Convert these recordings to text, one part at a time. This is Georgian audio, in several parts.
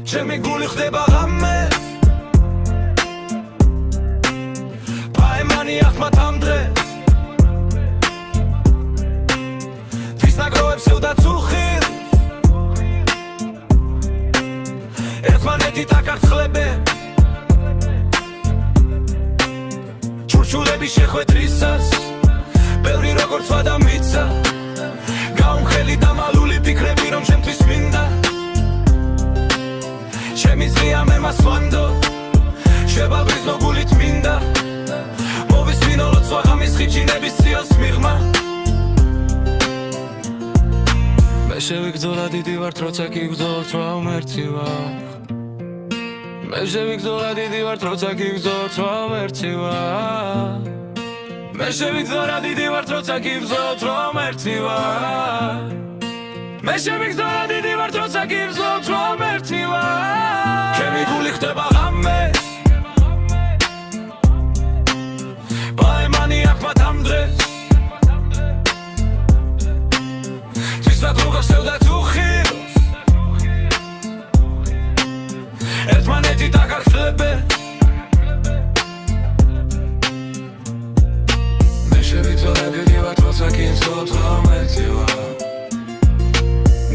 ჩემი გული ხდება ღამე პაემანი ახმათ ამ დღეს თვის ნაგროვებს ევდა წუხილ ერთმანეთით აკარცხლებენ ჩურჩულები შეხვედრისას ბევრი როგორც ვადა მიცა გაუმხელი და მალული ფიქრები რომ ჩემთვის მინდა ჩემი ზღია მე მას ვანდო შევაბრძნო გულით მინდა მოვისმინო ლოცვა ღამის ხიჩინების ციელს მიღმა მე შევიგრძოლა დიდი ვარ როცა გიგრძელოთ რომ ერთი ვარ მე შევიგრძოლა დიდი ვარ როცა გიგრძელოთ რომ ერთი ვარ მე შევიგრძოლა დიდი ვარ როცა გიგრძელოთ რომ ერთი ვარ მე შევიგრძოლა დიდი ვარ როცა გიგრძელოთ რომ ერთი ვარ ჩემი გული ხდება ღამე პაემანი ახმათ ამ დღეს თვის ნაგროვებს ევდა წუხილ ერთმანეთით აკარცხლებენ მე შევიგრძოლა დიდი ვარ როცა გიგრძელოთ რომ ერთი ვარ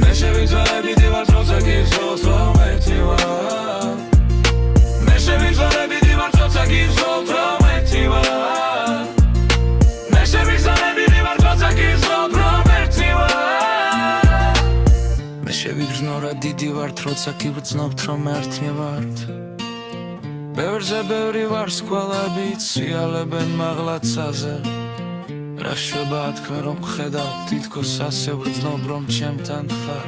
მე შევიგრძოლა დიდი ვარ როცა გიგრძელოთ რომ ერთი ვარ მე შევიგრძოლა დიდი ვარ როცა გიგრძელოთ რომ ერთი ვარ მე შევიგრძოლა დიდი ვარ როცა გიგრძელოთ რომ ერთი ვარ მე შევიგრძნორა დიდი ვარ როცა გიგრძნობთ რომ ერთი ვართ ბევრზე ბევრი ვარს გვალები ციალებენ მაღლაცაზე რა შვება თქვენ რომ ხედავ თითქოს ასე ვგრძნობ რომ ჩემთან ხარ